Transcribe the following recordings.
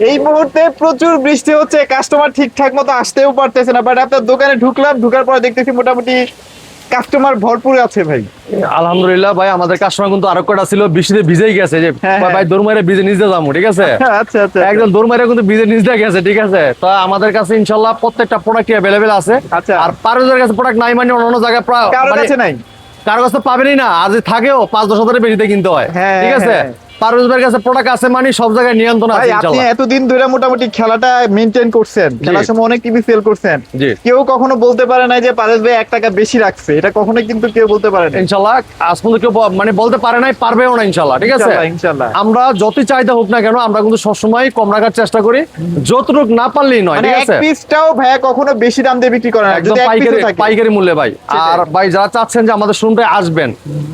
এই মুহূর্তে প্রচুর বৃষ্টি হচ্ছে, কাস্টমার ঠিকঠাক মতো আসতেও পারতেছে না। বাট আপনার দোকানে ঢুকলাম, ঢুকার পর দেখতেছি মোটামুটি কাস্টমার ভরপুর আছে ভাই। আলহামদুলিল্লাহ ভাই, আমাদের কাস্টমার কিন্তু আরো কটা ছিল, বৃষ্টিতে ভিজেই গেছে যে ভাই দৌড় মারে ভিজে নিজে যাবো, ঠিক আছে। আচ্ছা আচ্ছা একদম দৌড় মারে কিন্তু ভিজে নিজে গেছে, ঠিক আছে। তো আমাদের কাছে ইনশাল্লাহ প্রত্যেকটা প্রোডাক্ট অ্যাভেলেবেল আছে। আচ্ছা। আর পারভেজের কাছে প্রোডাক্ট নাই মানে অন্য জায়গায় কারোর কাছে নাই, কারো কাছে পাবেনই না। আজ থাকেও 5-10 হাজারের বেশিতে কিনতে হয়, ঠিক আছে। পারভেজ ভাইয়ের কাছে প্রোডাক্ট আছে মানে সব জায়গায় নিয়ন্ত্রণ আছে আপনি ইনশাআল্লাহ। এতদিন ধরে মোটামুটি খেলাটা মেইনটেইন করছেন, খেলার সময় অনেক টিভি সেল করছেন, কেউ কখনো বলতে পারে না যে পারভেজ ভাই 1 টাকা বেশি রাখছে, এটা কখনো কিন্তু কেউ বলতে পারে না ইনশাআল্লাহ। আজ পর্যন্ত কেউ মানে বলতে পারে নাই, পারবেও না ইনশাআল্লাহ, ঠিক আছে। ইনশাআল্লাহ আমরা যতই চাহিদা হোক না কেন, আমরা কিন্তু সবসময় কম রাখার চেষ্টা করি, যতটুকু না পারলেই নয়, ঠিক আছে। এক পিসটাও ভাইয়া কখনো বেশি দাম দিয়ে বিক্রি করে না, একদম যদি এক পিসও থাকে পাইকারি মূল্যে ভাই। আর ভাই যারা চাচ্ছেন যে আমাদের শোরুমে আসবেন,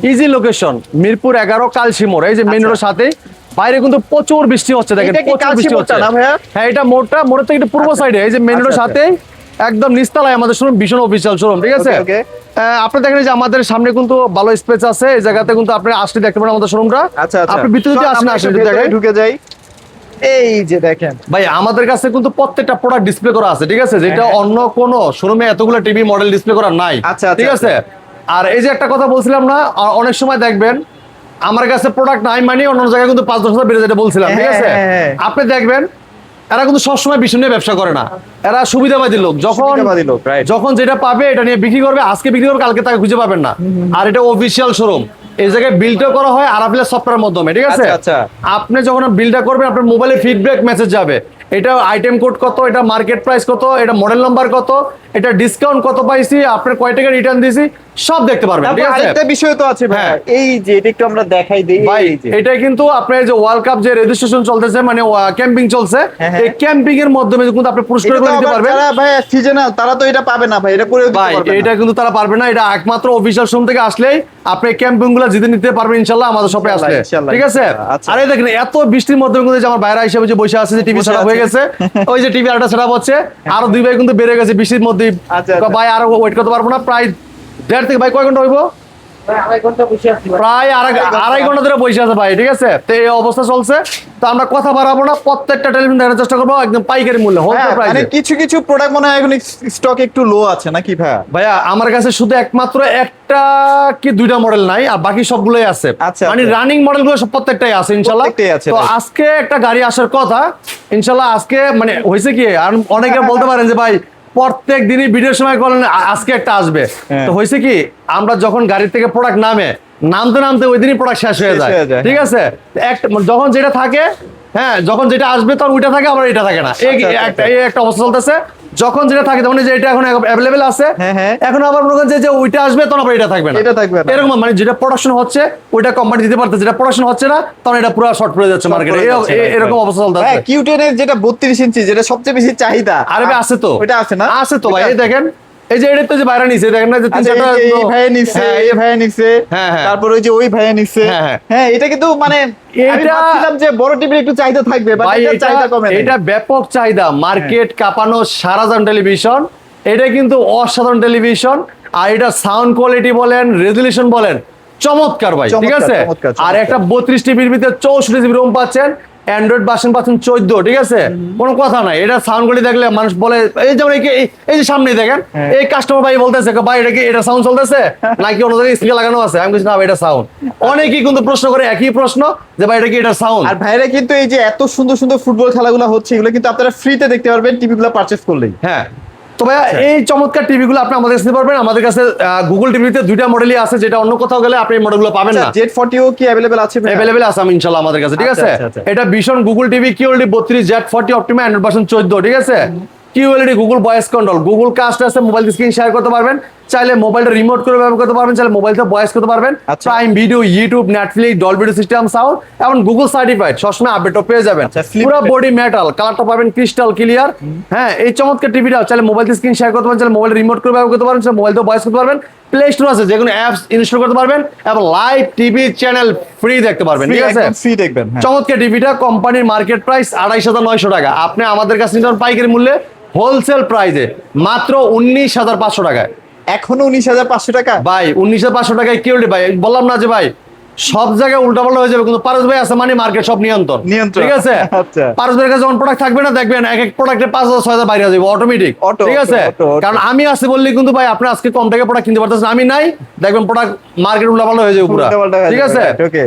ইজি লোকেশন মিরপুর 11 কালসি মোড়, এই যে মেইন রোডের সাথে। বাইরে কিন্তু প্রচুর বৃষ্টি হচ্ছে, দেখেন প্রচুর বৃষ্টি হচ্ছে না ভাইয়া। হ্যাঁ, এটা মোড়ের থেকে একটু পূর্ব সাইডে, এই যে মেইন রোডের সাথে একদম নিচতলায় আমাদের শোরুম, ভীষণ অফিসিয়াল শোরুম, ঠিক আছে। আপনি দেখেন যে আমাদের সামনে কিন্তু ভালো স্পেস আছে, এই জায়গাতে কিন্তু আপনি আসলে দেখতে পারেন আমাদের শোরুমটা। আপনি ভিতরে যদি আসেন জায়গায় ঢুকে যাই, এই যে দেখেন ভাই আমাদের কাছে কিন্তু প্রত্যেকটা প্রোডাক্ট ডিসপ্লে করা আছে, ঠিক আছে, যেটা অন্য কোন শোরুমে এতগুলো টিভি মডেল ডিসপ্লে করা নাই, ঠিক আছে। আর এই যে একটা কথা বলছিলাম না, অনেক সময় দেখবেন আমার কাছে প্রোডাক্ট নাই মানে অন্য জায়গায় কিন্তু 5-10 হাজার বেড়ে যেটা বলছিলাম, ঠিক আছে। আপনি দেখবেন এরা কিন্তু সবসময় বিষয় নিয়ে ব্যবসা করে না, এরা সুবিধাবাদী লোক। যখন যেটা পাবে এটা নিয়ে বিক্রি করবে, আজকে বিক্রি করবে, কালকে তাকে খুঁজে পাবেন না। আর এটা অফিসিয়াল শোরুম, এই জায়গায় বিলটা করা হয় আরাফিলা সফটওয়্যারের মাধ্যমে, ঠিক আছে। আপনি যখন বিলটা করবেন আপনার মোবাইলে ফিডব্যাক মেসেজ যাবে, এটা আইটেম কোড কত, এটা মার্কেট প্রাইস কত, এটা মডেল নাম্বার কত, এটা ডিসকাউন্ট কত পাইছি, আপনার কয় টাকা রিটার্ন দিয়েছি, সব দেখতে পারবেন, ঠিক আছে। আরেকটা বিষয় তো আছে ভাই, এই যে এটা একটু আমরা দেখাই দেই ভাই, এটা কিন্তু আপনার যে ওয়ার্ল্ড কাপ যে রেজিস্ট্রেশন চলতেছে, মানে ক্যাম্পিং চলছে, এই ক্যাম্পিং এর মাধ্যমে কিন্তু আপনি পুরস্কার করে দিতে পারবেন। যারা ভাই সিজনাল তারা তো এটা পাবে না ভাই, এটা করে দিতে পারবে না। এটা কিন্তু তারা পারবে না, এটা একমাত্র অফিশিয়াল শোরুম থেকে আসলেই আপনি ক্যাম্পিং গুলো জিতে নিতে পারবেন ইনশাআল্লাহ আমাদের শপে আসলে, ঠিক আছে। আর এই দেখেন এত বৃষ্টির মধ্যে কিন্তু যে আমার ভাইরা হিসেবে যে বসে আছে, যে টিভি সেটআপ হয়ে গেছে, ওই যে টিভি আরেকটা সেটআপ হচ্ছে, আরো 2 ভাই কিন্তু বেড়ে গেছে বৃষ্টির মধ্যে। ভাই আর ওয়েট করতে পারবো না, প্রায় 1.5 থেকে ভাই কয় ঘন্টা হইব, প্রায় আড়াই ঘন্টা ধরে বসে আছে ভাই, ঠিক আছে। তো এই অবস্থা চলছে, তো আমরা কথা বাড়াবো না, প্রত্যেকটা টেলিভিশন দেখার চেষ্টা করবো একদম পাইকারি মূল্যে, হোলসেল প্রাইসে। মানে কিছু প্রোডাক্ট মনে হয় এখন স্টক একটু লো আছে নাকি ভাইয়া? আমার কাছে শুধু একমাত্র একটা কি 2টা মডেল নাই, আর বাকি সবগুলোই আছে, মানে রানিং মডেল গুলো সব প্রত্যেকটাই আছে ইনশাআল্লাহ। তো আজকে একটা গাড়ি আসার কথা ইনশাআল্লাহ। আজকে মানে হয়েছে কি, আর অনেকে বলতে পারেন যে ভাই প্রত্যেক দিনই ভিডিওর সময় বলেন আজকে একটা আসবে, তো হয়েছে কি, আমরা যখন গাড়ি থেকে প্রোডাক্ট নামতে ওই দিনই প্রোডাক্ট শেষ হয়ে যায়, ঠিক আছে। যখন যেটা থাকে, হ্যাঁ, যখন যেটা আসবে তখন ওইটা থাকে, আবার এটা থাকে না, এই একটা অবস্থা চলতেছে। যখন যেটা থাকে তখন যে এটা এখন অ্যাভেলেবেল আছে, এখন আবার মনে করেন যে ওইটা আসবে তখন আবার এটা থাকবে না, এরকম। মানে যেটা প্রোডাকশন হচ্ছে ওইটা কোম্পানি দিতে পারতেছে, যেটা প্রোডাকশন হচ্ছে না তখন এটা পুরো শর্ট পড়ে যাচ্ছে মার্কেটে, এরকম অবস্থা চলতেছে। কিউ10 এর যেটা 32 ইঞ্চি, যেটা সবচেয়ে বেশি চাহিদা, আরে ভাই আছে তো, ওটা আছে না? আছে তো ভাই, এই দেখেন এই যে এটা তো যে বাইরে নিছে, দেখেন না যে 3-4টা এই ভাইয়া নিছে, এই ভাইয়া নিছে, তারপর ওই যে ওই ভাইয়া নিছে, হ্যাঁ, এটা কিন্তু মানে আমি ভাবছিলাম যে বড় টিভির একটু চাহিদা থাকবে, বাট এটা চাহিদা কমে না। এটা ব্যাপক চাহিদা, মার্কেট কাঁপানো সারাজান টেলিভিশন, এটা কিন্তু অসাধারণ টেলিভিশন। আর এটা সাউন্ড কোয়ালিটি বলেন, রেজুলেশন বলেন, চমৎকার ভাই, ঠিক আছে। আর একটা 32 টিভির ভিতরে 64 জিবি রোম পাচ্ছেন, অ্যান্ড্রয়েড ভার্সন পাচ্ছেন 14, ঠিক আছে, কোনো কথা নাই। এটা সাউন্ড কোয়ালিটি দেখলে মানুষ বলে, এই যেমন এই যে সামনে দেখেন, এই কাস্টমার ভাই বলতেছে ভাই এটা কি, এটা সাউন্ড চলতেছে নাকি অন্য জায়গায় স্পিকার লাগানো আছে? আমি বলছি না ভাই, এটা সাউন্ড। অনেকেই কিন্তু প্রশ্ন করে একই প্রশ্ন যে ভাই এটা কি, এটা সাউন্ড। আর ভাইরা কিন্তু এই যে এত সুন্দর সুন্দর ফুটবল খেলাগুলো হচ্ছে, এগুলো কিন্তু আপনারা ফ্রিতে দেখতে পারবেন টিভিগুলো পারচেজ করলেই। হ্যাঁ, তো ভাইয়া এই চমৎকার টিভিগুলো আপনি আমাদের কাছে পারবেন। আমাদের কাছে গুগল টিভিতে 2টা মডেলই আছে, যেটা অন্য কোথাও গেলে আপনি এই মডেলগুলো পাবেন না। Z40 কি अवेलेबल আছে? अवेलेबल আছে আমি ইনশাআল্লাহ আমাদের কাছে, ঠিক আছে। এটা ভীষণ Google TV QLED 32 Z40 optima android version 14, ঠিক আছে। QLED Google voice control, Google cast আছে, মোবাইল স্ক্রিন শেয়ার করতে পারবেন, চাইলে মোবাইলটা রিমোট করে ব্যবহার করতে পারবেন, চাইলে মোবাইলতে ভয়েস করতে পারবেন। Prime video, YouTube, Netflix, Dolby system sound এবং গুগল সার্টিফাইড, সবসময় আপডেটও পেয়ে যাবেন। পুরো বডি মেটাল, কালারটা পাবেন ক্রিস্টাল ক্লিয়ার। হ্যাঁ, এই চমৎকার টিভিটা চাইলে মোবাইল স্ক্রিন শেয়ার করতে পারবেন, চাইলে মোবাইল রিমোট করে ব্যবহার করতে পারবেন, চাইলে মোবাইলতে ভয়েস করতে পারবেন। প্লে স্টোর আছে, যেকোনো অ্যাপস ইনস্টল করতে পারবেন এবং লাইভ টিভি চ্যানেল ফ্রি দেখতে পারবেন, ঠিক আছে। ফ্রি দেখবেন। চমৎকার টিভিটা কোম্পানির মার্কেট প্রাইস 28,900 টাকা, আপনি আমাদের কাছে নিতে পারবেন পাইকারি মূল্যে হোলসেল প্রাইসে মাত্র 19,500 টাকায়। এখনো 19,500 টাকা ভাই, 19,500 টাকায় কি হলো ভাই? বললাম না যে ভাই সব জায়গায় উল্টাপাল্টা হয়ে যাবে, কিন্তু পারস ভাই আছে মানে মার্কেট সব নিয়ন্ত্রণ, ঠিক আছে? পারস ভাইয়ের কাছে যখন প্রোডাক্ট থাকবে না, দেখবেন এক এক প্রোডাক্টে 5,000-6,000 বাইরে যাবে অটোমেটিক, ঠিক আছে? কারণ আমি আছি বললি কিন্তু ভাই আপনি আজকে কম টাকা প্রোডাক্ট কিনতে পারতেছেন, আমি নাই, দেখবেন প্রোডাক্ট মার্কেট উল্টাপাল্টা হয়ে যাবে পুরো, ঠিক আছে?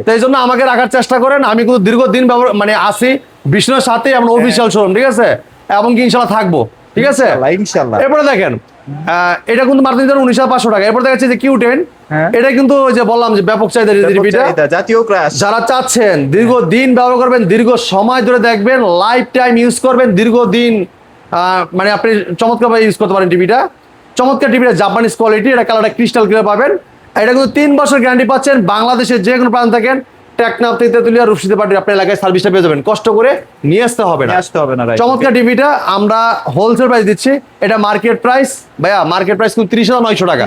তো এই জন্য আমাকে রাখার চেষ্টা করেন। আমি কিন্তু দীর্ঘদিন মানে আসি বিষ্ণুর সাথে, আমরা অফিসিয়াল শোরুম, ঠিক আছে? এবং কি ইনশাল্লাহ থাকবো, ঠিক আছে? এরপরে দেখেন এটা কিন্তু মাত্র 19,500 টাকা। এরপর দেখাচ্ছে যে Q10, এটা কিন্তু ওই যে বললাম যে ব্যাপক চাহিদা, জাতীয় ক্রাশ। যারা চাচ্ছেন দীর্ঘদিন ব্যবহার করবেন, দীর্ঘ সময় ধরে দেখবেন, লাইফ টাইম ইউজ করবেন, দীর্ঘদিন মানে আপনি চমৎকার ভাবে ইউজ করতে পারেন টিভিটা। চমৎকার টিভিটা, জাপানিজ কোয়ালিটি, এটা কালারটা ক্রিস্টাল ক্লিয়ার পাবেন। এটা কিন্তু 3 বছর গ্যারান্টি পাচ্ছেন। বাংলাদেশের যে কোনো প্রান্ত থাকেন, টেকনাফ থেকে তেতুলিয়া, রূপসী পার্টি আপনার এলাকায় সার্ভিসটা পেয়ে যাবেন, কষ্ট করে নিয়ে আসতে হবে না। চমৎকার টিভিটা আমরা হোলসেল প্রাইস দিচ্ছি। এটা মার্কেট প্রাইস ভাইয়া, মার্কেট প্রাইস কিন্তু 30,900 টাকা।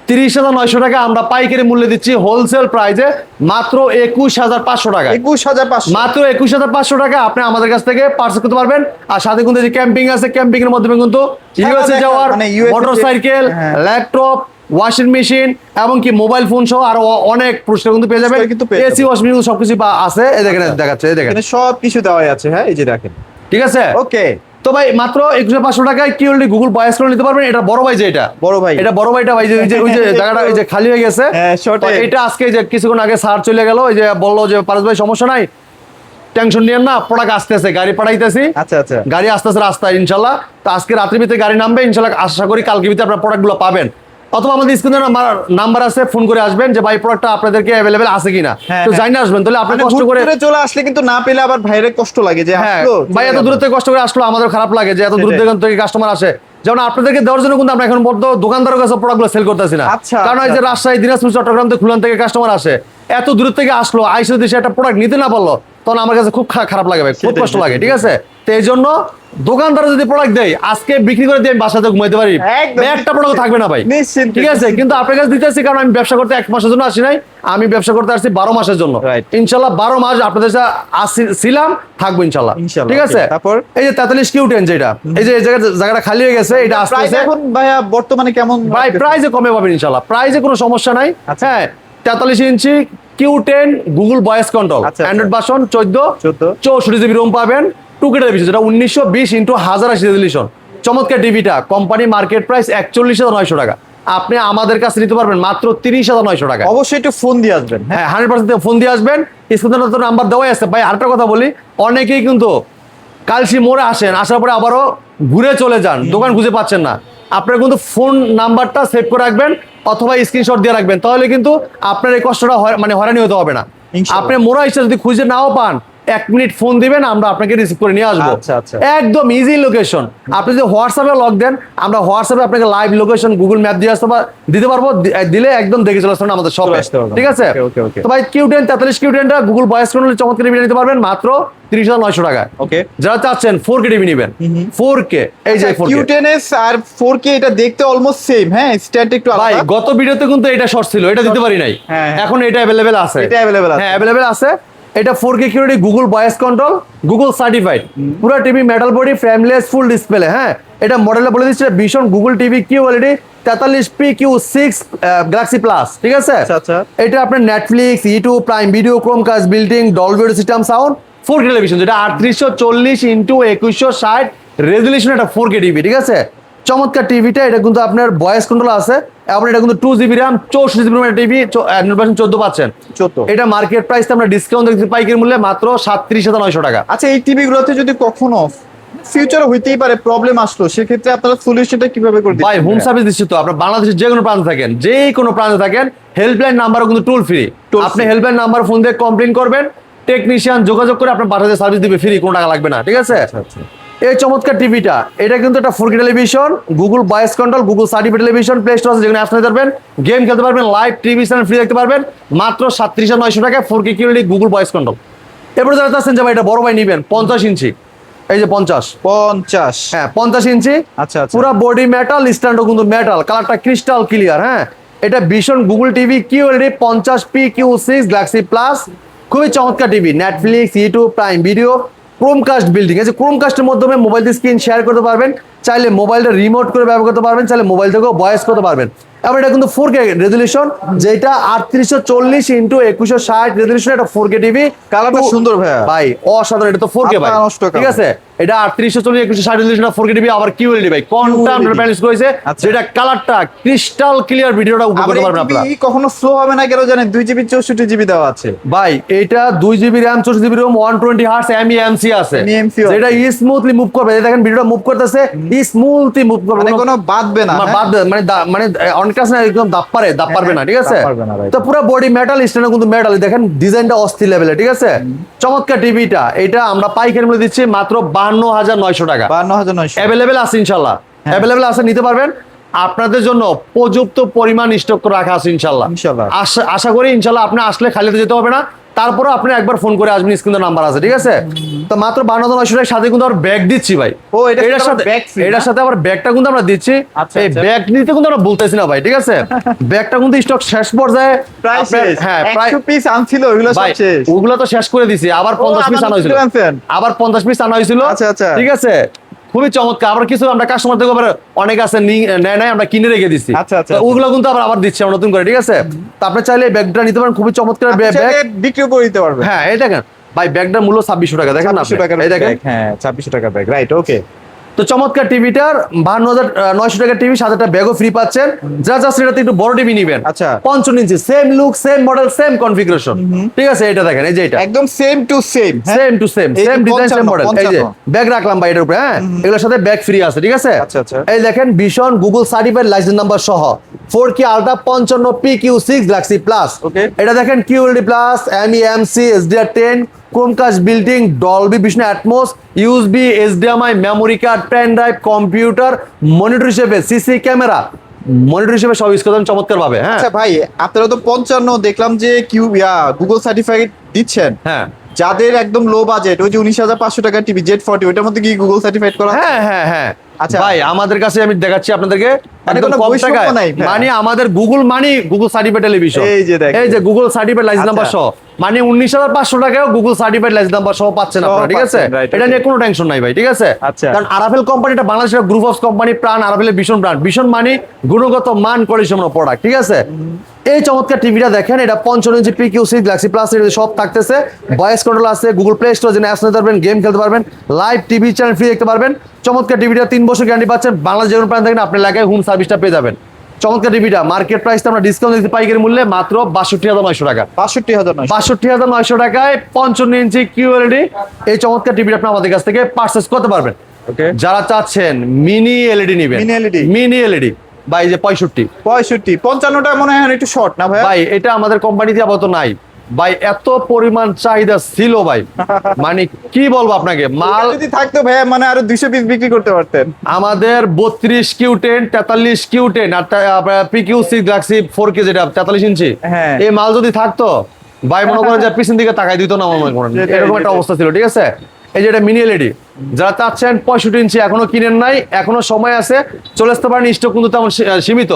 30,900 টাকা আমরা পাইকারি মূল্যে দিচ্ছি, হোলসেল প্রাইসে মাত্র 21,500 টাকা। 21,500, মাত্র 21,500 টাকা আপনি আমাদের কাছ থেকে পার্সেল করতে পারবেন। আর সাথে কিন্তু যে ক্যাম্পিং আছে, ক্যাম্পিং এর মাধ্যমে কিন্তু ইউএসএ যাওয়ার, মোটরসাইকেল, ল্যাপটপ, ওয়াশিং মেশিন এবং কি মোবাইল ফোন সহ আরো অনেক পুরস্কার কিন্তু পেয়ে যাবেন। এসি, ওয়াশিং মেশিন সবকিছু আছে, এই দেখেন দেখাচ্ছে, এই দেখেন সবকিছু দেওয়া আছে। হ্যাঁ, এই যে দেখেন, ঠিক আছে? ওকে। তো ভাই মাত্র 21,500 টাকায় কি অলরেডি গুগল ভয়েস কল নিতে পারবেন। এটা বড় ভাই, যে এটা বড় ভাই, এটা বড় ভাইটা ভাই, যে ওই যে জায়গাটা ওই যে খালি হয়ে গেছে, এটা আজকে যে কিছুক্ষণ আগে সার চলে গেল, ওই যে বললো যে পারস ভাই সমস্যা নাই, টেনশন নিয়েন না, প্রোডাক্ট আসতেছে, গাড়ি পাঠাইতেছি, গাড়ি আসতেছে রাস্তায় ইনশাল্লাহ। তো আজকে রাত্রির ভিতরে গাড়ি নামবে ইনশাল্লাহ, আশা করি কালকে ভিতরে আপনার প্রোডাক্টগুলো পাবেন। অথবা আমাদের স্ক্রিনে নাম্বার আছে, ফোন করে আসবেন যে ভাই প্রোডাক্টটা আপনাদেরকে অ্যাভেলেবেল আছে কিনা, তো জানিয়ে আসবেন। তাহলে আপনি কষ্ট করে চলে আসলে কিন্তু না পেলে আবার ভাইরে কষ্ট লাগে যে ভাই এত দূর থেকে কষ্ট করে আসলো, আমাদের খারাপ লাগে যে এত দূর থেকে কাস্টমার আসে। যেমন আপনাদেরকে দেওয়ার জন্য কিন্তু আমরা এখন পর্যন্ত দোকানদারের কাছে প্রোডাক্টগুলো সেল করতেছি না, কারণ এই যে রাজশাহী, দিনাজপুর, চট্টগ্রাম থেকে, খুলনা থেকে কাস্টমার আসে, এত দূর থেকে আসলো, আইসে দেশে একটা প্রোডাক্ট নিতে না পারলো, তখন আমার কাছে খুব খারাপ লাগে ভাই, খুব কষ্ট লাগে, ঠিক আছে? তো এই জন্য দোকানদার যদি প্রোডাক্ট দেয়, আজকে বিক্রি করে দিয়ে আমি বাসাতে ঘুমাইতে পারি, একটা প্রোডাক্ট থাকবে না ভাই, ঠিক আছে? কিন্তু আপনার কাছে দিতেছি কারণ আমি ব্যবসা করতে 1 মাসের জন্য আসি নাই, আমি ব্যবসা করতে আসছি 12 মাসের জন্য। ইনশাল্লাহ 12 মাস আপনাদের সাথে ছিলাম, থাকবো ইনশাল্লাহ, ঠিক আছে? তারপর এই যে 43 Q10 যেটা, এই যে জায়গাটা খালি হয়ে গেছে, এটা আসছে এখন ভাইয়া বর্তমানে কেমন ভাই? প্রাইসে কমে পাবেন ইনশাল্লাহ, প্রাইসে কোনো সমস্যা নাই। হ্যাঁ, 43 ইঞ্চি Q10 Google voice control, Android version 14, 64 GB ROM পাবেন, 2K টেলিভিশন, যেটা 1920x1080 রেজলিউশন। চমৎকার টিভিটা, কোম্পানি মার্কেট প্রাইস 41,900 টাকা, আপনি আমাদের কাছে নিতে পারবেন মাত্র 30,900 টাকা। অবশ্যই একটু ফোন দিয়ে আসবেন, হ্যাঁ 100% ফোন দিয়ে আসবেন, স্ক্রিনে তো নাম্বার দেওয়াই আছে। ভাই আরেকটা কথা বলি, অনেকেই কিন্তু কালসি মোড়ে আসেন, আসার পরে আবারও ঘুরে চলে যান, দোকান খুঁজে পাচ্ছেন না। আপনারা কিন্তু ফোন নাম্বারটা সেভ করে রাখবেন অথবা স্ক্রিনশট দিয়ে রাখবেন, তাহলে কিন্তু আপনার এই কষ্টটা মানে হয়রানি হতে হবে না। আপনি মোড়া এসে যদি খুঁজে নাও পান, 1 মিনিট ফোন দিবেন, আমরা আপনাকে রিসিভ করে নিয়ে আসবো। একদম ইজি লোকেশন। আপনি যদি হোয়াটসঅ্যাপে লগ দেন, আমরা হোয়াটসঅ্যাপে আপনাকে লাইভ লোকেশন গুগল ম্যাপ দিয়ে দিতে পারবো, দিলে একদম দেখে চলে আসবেন আমাদের শপে, ঠিক আছে? তো ভাই Q10 43 Q10টা গুগল ভয়েস কন্ট্রোলে চমৎকার টিভি নিতে পারবেন মাত্র 30,900 টাকা। ওকে, যারা চাচ্ছেন 4K টিভি নেবেন, 4K, এই যে Q10s আর 4K এটা দেখতে অলমোস্ট সেম। হ্যাঁ, স্ট্যান্ড একটু আলাদা। ভাই গত ভিডিওতে কিন্তু এটা শর্ট ছিল, এটা দিতে পারি নাই, এখন এটা अवेलेबल আছে, হ্যাঁ अवेलेबल আছে। এটা 4K কিউরিটি Google voice control, Google certified, পুরো TV metal body, frameless, full display. হ্যাঁ, এটা মডেলে বলে দিচ্ছে ভীষণ Google TV QLED 43PQ6 Galaxy Plus, ঠিক আছে? এটা আপনার Netflix, YouTube, Prime Video, Chromecast, building, Dolby audio system sound, 4K television, যেটা 3840x2160 রেজলিউশন, এটা 4K টিভি, ঠিক আছে? চমৎকার টিভিটা, এটা কিন্তু আপনার ভয়েস কন্ট্রোল আছে এবং এটা কিন্তু 2GB RAM, 64GB RAM TV, Android version 14 পাচ্ছেন। এটা মার্কেট প্রাইস আমরা ডিসকাউন্ট দেখতে পাইকারি মূল্যে মাত্র 37,900 টাকা। আচ্ছা, এই টিভি গুলোতে যদি কখনো ফিউচারে হইতেই পারে প্রবলেম আসলো, সেক্ষেত্রে আপনারা সলিউশনটা কিভাবে করে দিবেন? ভাই হোম সার্ভিস দিচ্ছি তো, আপনারা বাংলাদেশের যে কোনো প্রান্তে থাকেন, যে কোনো প্রান্তে থাকেন, হেল্পলাইন নাম্বারও কিন্তু টোল ফ্রি। আপনি হেল্পলাইন নাম্বার ফোন দিয়ে কমপ্লেইন করবেন, টেকনিশিয়ান যোগাযোগ করে আপনার বাসাতে সার্ভিস দিবে ফ্রি, কোনো টাকা লাগবে না, ঠিক আছে? এই চমৎকার টিভিটা, এটা কিন্তু একটা 4K television, Google voice control, Google certified television, play store আছে, যেখানে অ্যাপস নিতে পারবেন, গেম খেলতে পারবেন, লাইভ টিভি চ্যানেল ফ্রি দেখতে পারবেন, মাত্র 37,900 টাকায় 4K কিউরিটি গুগল ভয়েস কন্ট্রোল। এরপরে যারা চাচ্ছেন যে ভাই এটা বড় ভাই নিবেন, 50 ইঞ্চি, এই যে 50, হ্যাঁ 50 ইঞ্চি, পুরো বডি মেটাল, স্ট্যান্ডও কিন্তু মেটাল, কালারটা ক্রিস্টাল ক্লিয়ার। হ্যাঁ, এটা ভীষণ Google TV QLED 50PQ6 Galaxy plus, খুবই চমৎকার TV, Netflix, YouTube, Prime Video, Chromecast, building. এই যে ক্রোমকাস্টের মাধ্যমে মোবাইল দিয়ে স্ক্রিন শেয়ার করতে পারবেন, চাইলে মোবাইলটা রিমোট করে ব্যবহার করতে পারবেন, চাইলে মোবাইল থেকেও ভয়েস করতে পারবেন। এবং এটা কিন্তু 4K রেজলিউশন, যেটা 3840x2160 রেজলিউশন, এটা 4K টিভি। কালারটা সুন্দর ভাই অসাধারণ, এটা তো 4K ভাই, ঠিক আছে। এটা 3840x2160 রেজলিউশন, 4K টিভি, আবার কিউএলইডি ভাই, কোয়ান্টাম প্যানেলস করেছে, যেটা কালারটা ক্রিস্টাল ক্লিয়ার, ভিডিওটা উপভোগ করতে পারবেন আপনারা। কখনো স্লো হবে না, কেন জানেন 2GB 64GB দেওয়া আছে ভাই। এটা 2GB RAM 64GB ROM 120 Hz MEMC আছে, যেটা স্মুথলি মুভ করবে। দেখেন ভিডিওটা মুভ করতেছে, স্মুথলি মুভ করবে, মানে কোনো বাদবে না, মানে অনেক কাছে না একদম দাপ পারবে না, ঠিক আছে। তো পুরো বডি মেটাল, স্টেনও কিন্তু মেটাল, দেখেন ডিজাইনটা অস্থির লেভেলে, ঠিক আছে। চমৎকার টিভিটা, এটা আমরা পাইকারি মূল্যে দিচ্ছি মাত্র 52,900 টাকা। 52,900 অ্যাভেলেবেল আছে ইনশাআল্লাহ, অ্যাভেলেবেল আছে, নিতে পারবেন। আপনাদের জন্য পর্যাপ্ত পরিমাণ স্টক রাখা আছে ইনশাআল্লাহ। আশা করি ইনশাআল্লাহ আপনি আসলে খালিতে যেতে হবে না, তারপরে আপনি একবার ফোন করে আসবেন, স্ক্রিনে নাম্বার আছে, ঠিক আছে। তো মাত্র 52,900 টাকার সাথে কিন্তু আর ব্যাগ দিচ্ছি ভাই। এটার সাথে আবার ব্যাগটা কিন্তু আমরা দিচ্ছি। এই ব্যাগ নিতে কিন্তু আমরা বলতেছি না ভাই, ঠিক আছে। ব্যাগটা কিন্তু স্টক শেষ পর্যায়ে, হ্যাঁ, প্রায় 100 পিস আনছিল, ওগুলো সব শেষ, ওগুলো তো শেষ করে দিছি। আবার 50 পিস আনা হয়েছিল, আচ্ছা আচ্ছা, ঠিক আছে। খুবই চমৎকার। আবার কিছু আমরা কাস্টমার থেকে অনেক আছে নেয় নাই, আমরা কিনে রেখে দিচ্ছি, ওগুলো কিন্তু আবার দিচ্ছি আমরা নতুন করে, ঠিক আছে। তো আপনি চাইলে ব্যাগটা নিতে পারেন, খুবই চমৎকার ব্যাগ, বিক্রি করে দিতে পারবেন। হ্যাঁ, এই দেখেন ভাই, ব্যাগটার মূল্য 2600 টাকা, দেখেন না, 2600 টাকা ব্যাগ, রাইট, ওকে। তো চমৎকার টিভিটার 52,900 টাকার টিভি, সাথে একটা ব্যাগও ফ্রি পাচ্ছেন। যা জাস্ট এটাতে একটু বড় টিভি নিবেন, আচ্ছা 55 inch, same look, same model, same configuration, ঠিক আছে। এটা দেখেন, এই যে এটা একদম same to same design, same model. এই যে ব্যাগ রাখলাম ভাই এটার উপরে, হ্যাঁ, এগুলোর সাথে ব্যাগ ফ্রি আছে, ঠিক আছে। এই দেখেন vision Google certified licence number সহ 4K ultra 55 PQ6 galaxy plus. এটা দেখেন QLED plus, MEMC, SDR10, chromecast building, Dolby vision Atmos, USB, HDMI, memory card, pen drive, computer, monitor হিসেবে, সিসি ক্যামেরা, মনিটর হিসেবে সব ইউজ করতে চমৎকার ভাবে। হ্যাঁ আচ্ছা ভাই, আপনারা তো 55 দেখলাম যে গুগল সার্টিফাইড দিচ্ছেন। হ্যাঁ, যাদের একদম লো বাজেট, ওই যে 19,500 টাকা টিভি Z40, ওটার মধ্যে কি গুগল সার্টিফাইড করা? হ্যাঁ। আচ্ছা ভাই, আমাদের কাছে আমি দেখাচ্ছি আপনাদেরকে, মানে আমাদের গুগল সার্টিফাইড টেলিভিশন, এই যে গুগল সার্টিফাইড লাইসেন্স নাম্বার সহ, মানে 19,500 টাকায়ও গুগল সার্টিফাইড লাইসেন্স নাম্বার সহ পাচ্ছেন আপনারা, ঠিক আছে। এটা নিয়ে কোনো টেনশন নাই ভাই, ঠিক আছে। কারণ আরাফেল কোম্পানিটা বাংলাদেশের গ্রুপ অফ কোম্পানি, প্রাণ আরাফেলের ভীষণ ব্র্যান্ড, ভীষণ মানে গুণগত মান কোয়ালিটি প্রোডাক্ট, ঠিক আছে। এই চমৎকার টিভিটা দেখেন, এটা 55 ইঞ্চি PQ6 গ্যালাক্সি প্লাস, সব থাকতেছে, ভয়েস কন্ট্রোল আছে, গুগল প্লে স্টোর জন্য অ্যাপস নিতে পারবেন, গেম খেলতে পারবেন, লাইভ টিভি চ্যানেল ফ্রি দেখতে পারবেন। চমৎকার টিভিটা 3 বছর গ্যারান্টি পাচ্ছেন, বাংলাদেশ যে কোনো প্রান্ত থেকে আপনার এলাকায় হোম সার্ভিসটা পেয়ে যাবেন। চমৎকার টিভিটা মার্কেট প্রাইসটা আমরা ডিসকাউন্ট দিতে পাইকারি মূল্যে মাত্র 62,900 টাকা। 62,900 টাকায় 55 ইঞ্চি কিউএলইডি এই চমৎকার টিভিটা আপনি আমাদের কাছ থেকে পারচেজ করতে পারবেন। যারা চাচ্ছেন মিনি এলইডি নেবেন, মিনি এলইডি ভাই, যে 65 55টা মনে হয় একটু শর্ট না ভাই? এটা আমাদের কোম্পানিতে আপাতত নাই ভাই, এত পরিমাণ চাহিদা ছিল ভাই, মানে কি বলবো আপনাকে, মাল যদি থাকতো ভাই, মানে আরো 200 পিস বিক্রি করতে পারতেন। আমাদের 32 Q10, 43 Q10 আর PQ6 গ্যালাক্সি 4K যেটা 43 ইঞ্চি, এই মাল যদি থাকতো ভাই, মনে করেন যে পিছন দিকে তাকাই দিত না, মনে করেন এরকম একটা অবস্থা ছিল, ঠিক আছে। এই যে এটা মিনি এলইডি, যারা চাচ্ছেন 65 ইঞ্চি, এখনো কিনেন নাই, এখনো সময় আছে, চলে আসতে পারেন, স্টক কিন্তু তেমন সীমিত,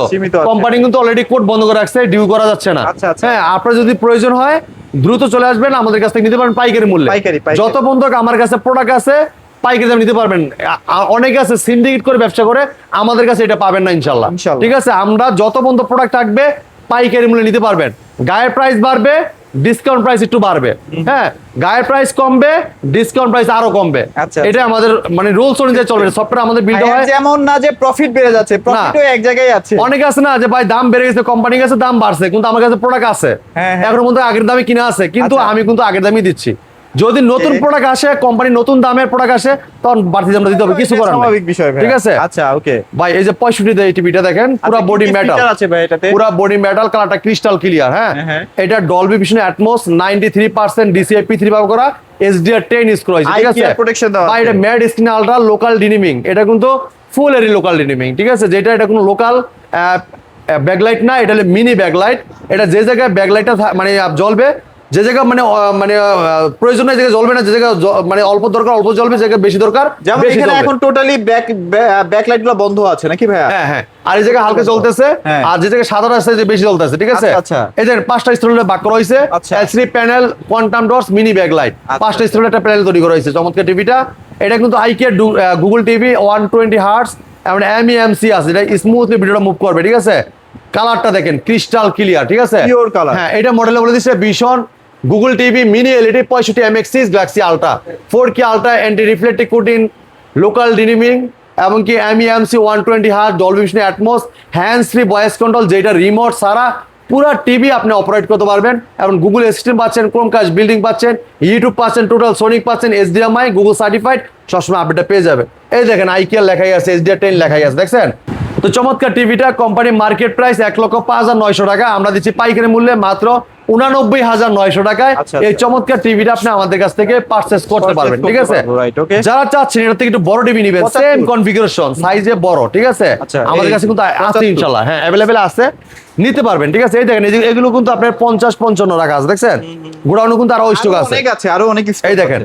কোম্পানি কিন্তু অলরেডি কোড বন্ধ করে রাখছে, ডিউ করা যাচ্ছে না। হ্যাঁ, আপনার যদি প্রয়োজন হয় দ্রুত চলে আসবেন, আমাদের কাছ থেকে নিতে পারেন পাইকারি মূল্যে। যত বন্ধু আমার কাছে প্রোডাক্ট আছে পাইকারি দামে নিতে পারবেন। অনেকে আছে সিন্ডিকেট করে ব্যবসা করে, আমাদের কাছে এটা পাবেন না ইনশাল্লাহ, ঠিক আছে। আমরা যত বন্ধু প্রোডাক্ট থাকবে পাইকারি মূল্যে নিতে পারবেন। গায়ের প্রাইস বাড়বে, ডিসকাউন্ট প্রাইস একটু বাড়বে, হ্যাঁ, গায়ের প্রাইস কমবে, ডিসকাউন্ট প্রাইস আরো কমবে, এটা আমাদের মানে রুলস অনুযায়ী চলবে, সফটওয়্যার আমাদের বিল্ড হয়। যেমন না যে প্রফিট বেড়ে যাচ্ছে, প্রফিটও এক জায়গায় আছে। অনেকে আছে না যে ভাই দাম বেড়ে গেছে, কোম্পানির কাছে দাম বাড়ছে, কিন্তু আমার কাছে প্রোডাক্ট আছে, এখনো মধ্যে আগের দামে কিনা আছে, কিন্তু আমি কিন্তু আগের দামই দিচ্ছি। যদি নতুন প্রোডাক্ট আসে, কোম্পানি নতুন দামের প্রোডাক্ট আসে, তখন বাড়তি দামটা দিতে হবে, কিছু করার নাই, স্বাভাবিক বিষয় ভাই, ঠিক আছে। আচ্ছা, ওকে ভাই, এই যে 65 তে এই টিভিটা দেখেন, পুরো বডি মেটাল আছে ভাই, এটাতে পুরো বডি মেটাল, কালারটা ক্রিস্টাল ক্লিয়ার। হ্যাঁ, এটা Dolby vision atoms 93% DCI P3 ব্যবহার করা, SDR10 ইউজ করা হয়েছে, ঠিক আছে। ভাই, এটা ম্যাট স্ক্রিন আলট্রা লোকাল ডিনিমিং, এটা কিন্তু ফুল এরি লোকাল ডিনিমিং, ঠিক আছে। যেটা এটা কোনো লোকাল ব্যাকলাইট না, এটা হলো মিনি ব্যাকলাইট। এটা যে জায়গায় ব্যাকলাইটটা মানে জ্বলবে, যে জায়গা মানে প্রয়োজন নাই, জায়গায় জ্বলবে না, যে জায়গা মানে অল্প দরকার অল্প জ্বলবে, যে জায়গা বেশি দরকার বেশি জ্বলবে। এখন টোটালি ব্যাকলাইট গুলো বন্ধ আছে নাকি ভাই? হ্যাঁ, আর এই জায়গায় হালকা জ্বলতেছে, আর যে জায়গায় সাদা আছে যে বেশি জ্বলতেছে, ঠিক আছে। এই যে 5টা স্ট্রোলে ভাগ করা হয়েছে, LCD panel, quantum dots, mini backlight, 5টা স্ট্রোলে একটা প্যানেল তৈরি করা হয়েছে। চমৎকার টিভিটা, এটা কিন্তু আইকিয়ার গুগল টিভি 120 Hz এবং MEMC আছে, এটা স্মুথলি ভিডিওটা মুভ করবে, ঠিক আছে। কালারটা দেখেন ক্রিস্টাল ক্লিয়ার, ঠিক আছে, পিওর কালার। হ্যাঁ, এটা মডেলে বলে দিচ্ছে Vision Google TV mini LED 65 MX6 Galaxy Ultra 4K ultra anti reflective coating local dimming এবং কি MEMC 120 hertz Dolby vision Atmos hands free voice control, যেটা রিমোট ছাড়া পুরো টিভি আপনি অপারেট করতে পারবেন। এবং গুগল অ্যাসিস্ট্যান্ট পাচ্ছেন, ক্রোমকাস্ট বিল্ডিং পাচ্ছেন, ইউটিউব পাচ্ছেন, টোটাল সোনিক পাচ্ছেন, HDMI গুগল সার্টিফাইড, সবসময় আপডেটটা পেয়ে যাবে। এই দেখেন আইকিয়ার লেখাই আছে, HDR10 লেখাই আছে, দেখছেন তো চমৎকার টিভিটা। কোম্পানি মার্কেট প্রাইস 1,05,900 টাকা, আমরা দিচ্ছি পাইকারি মূল্যে মাত্র 89,900 টাকায়। এই চমৎকার টিভিটা আপনি আমাদের কাছ থেকে পারচেজ করতে পারবেন, ঠিক আছে। যারা চাচ্ছেন এটা থেকে একটু বড় টিভি নেবেন, সেম কনফিগারেশন সাইজে বড়, ঠিক আছে, আমাদের কাছে কিন্তু আছে ইনশাআল্লাহ, হ্যাঁ অ্যাভেলেবেল আছে, নিতে পারবেন, ঠিক আছে। এই দেখেন এগুলো কিন্তু আপনার 50-55 রাখা আছে, দেখছেন গোডাউনে কিন্তু আরো স্টক আছে, আরো অনেক। এই দেখেন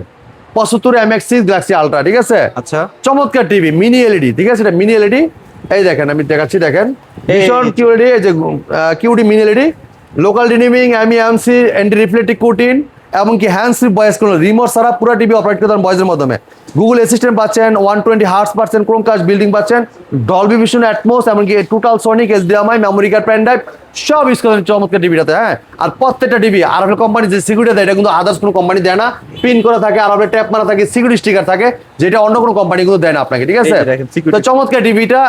75 MX6 গ্যালাক্সি আলট্রা, ঠিক আছে, আচ্ছা চমৎকার টিভি মিনি এলইডি, ঠিক আছে, এটা মিনি এলইডি। এই দেখেন আমি দেখাচ্ছি, দেখেন ভিশন কিউডি, এই যে QD mini LED local dimming MEMC anti reflective coating এবং কি hands free voice control, remote ছাড়া পুরো টিভি অপারেট করতে পারেন ভয়েসের মাধ্যমে। গুগল অ্যাসিস্ট্যান্ট পাচ্ছেন, 120 হার্টজ পাচ্ছেন, ক্রোমকাস্ট বিল্ডিং পাচ্ছেন, ডলবি ভিশন অ্যাটমস এমনকি total sonic, HDMI, memory card, pen drive সব ইউজ করেন চমৎকার টিভিটাতে, হ্যাঁ। আর প্রত্যেকটা টিভি আরএফএল কোম্পানি যে সিকিউরিটি দেয় এটা কিন্তু আদার্স কোনো কোম্পানি দেয় না, পিন করা থাকে, আরএফএল ট্যাপ মারা থাকে, সিকিউরিটি স্টিকার থাকে, যেটা অন্য কোনো কোম্পানি কিন্তু দেয় না আপনাকে, ঠিক আছে। তো চমৎকার টিভিটা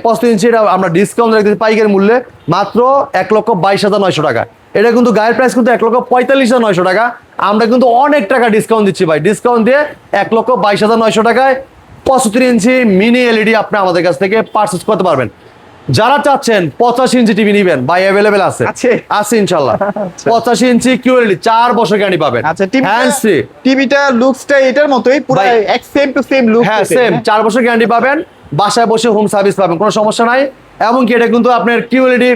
65 ইঞ্চি, এটা আমরা ডিসকাউন্ট রাখতেছি পাইকারি মূল্যে মাত্র 1,22,900 টাকা। এটা কিন্তু গায়ের প্রাইস কিন্তু 1,45,900 টাকা, আমরা কিন্তু অনেক টাকা ডিসকাউন্ট দিচ্ছি ভাই, ডিসকাউন্ট দিয়ে 1,22,900 টাকায় 75 ইঞ্চি মিনি এলইডি আপনি আমাদের কাছ থেকে পারচেজ করতে পারবেন। যারা চাচ্ছেন 85 ইঞ্চি টিভি নিবেন ভাই অ্যাভেলেবেল আছে, আছে ইনশাআল্লাহ। 85 ইঞ্চি কিউএলইডি 4 বছর গ্যারান্টি পাবেন। আচ্ছা হ্যান্ডস ফ্রি, টিভিটা লুকসটা এটার মতোই পুরো এক সেম টু সেম লুক, হ্যাঁ সেম 4 বছর গ্যারান্টি পাবেন, বাসায় বসে হোম সার্ভিস পাবেন, কোনো সমস্যা নাই। এমনকি এটা কিন্তু আপনার QLED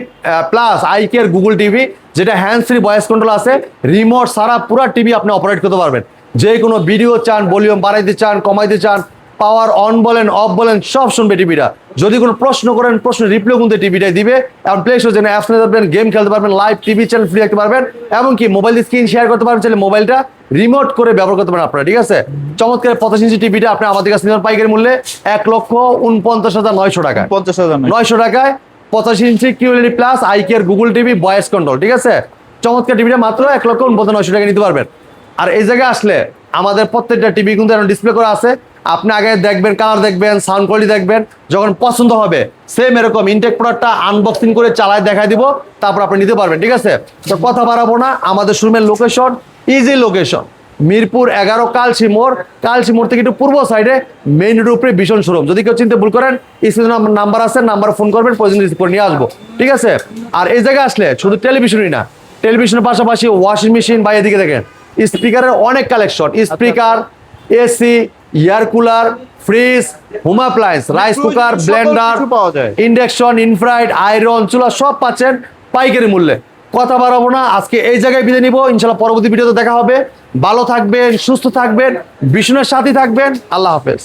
plus iCare Google TV, যেটা হ্যান্ডস ফ্রি ভয়েস কন্ট্রোল আছে, রিমোট সারা পুরো টিভি আপনি অপারেট করতে পারবেন। যে কোনো ভিডিও চান, ভলিউম বাড়াইতে চান, কমাইতে চান, পাওয়ার অন বলেন অফ বলেন সব শুনবে টিভিটা। যদি কোনো প্রশ্ন করেন প্রশ্ন রিপ্লাই কিন্তু টিভিটাই দিবে। এবং প্লে স্টোর যেন অ্যাপস নিতে পারবেন, গেম খেলতে পারবেন, লাইভ টিভি চ্যানেল ফ্রি রাখতে পারবেন, এমনকি মোবাইল স্ক্রিন শেয়ার করতে পারবেন, চাইলে মোবাইলটা রিমোট করে ব্যবহার করতে পারেন আপনারা, ঠিক আছে। চমৎকার 85 ইঞ্চি টিভিটা আপনি আমাদের কাছে নিতে পাইকারি মূল্যে 1,49,900 টাকা, 50,900 টাকায় 85 inch QLED plus iCare Google TV voice control, ঠিক আছে। চমৎকার টিভিটা মাত্র 1,49,900 টাকা নিতে পারবেন। আর এই জায়গায় আসলে আমাদের প্রত্যেকটা টিভি কিন্তু এখন ডিসপ্লে করা আছে, আপনি আগে দেখবেন, কালার দেখবেন, সাউন্ড কোয়ালিটি দেখবেন, যখন পছন্দ হবে সেম এরকম ইনটেক প্রোডাক্টটা আনবক্সিং করে চালায় দেখাই দিব, তারপর আপনি নিতে পারবেন, ঠিক আছে। তো কথা বাড়াবো না, আমাদের শোরুমের location easy location Mirpur 11 Kalshi মোড় থেকে একটু পূর্ব সাইডে মেইন রোডের উপরে ভীষণ শোরুম। যদি কেউ চিনতে ভুল করেন স্ক্রিনে নাম্বার আছে, নাম্বার ফোন করবেন, প্রয়োজন রিসিভ করে নিয়ে আসবো, ঠিক আছে। আর এই জায়গায় আসলে শুধু টেলিভিশনই না, টেলিভিশনের পাশাপাশি ওয়াশিং মেশিন বা এদিকে দেখেন স্পিকারের অনেক collection, speaker, AC, air cooler, fridge, home appliance, rice cooker, Blender, induction, infrared, iron, চুলা সব পাচ্ছেন পাইকারি মূল্যে। কথা বাড়াবো না, আজকে এই জায়গায় বিদায় নিব, ইনশাআল্লাহ পরবর্তী ভিডিওতে দেখা হবে। ভালো থাকবেন, সুস্থ থাকবেন, বিষ্ণুর সাথে থাকবেন, আল্লাহ হাফেজ।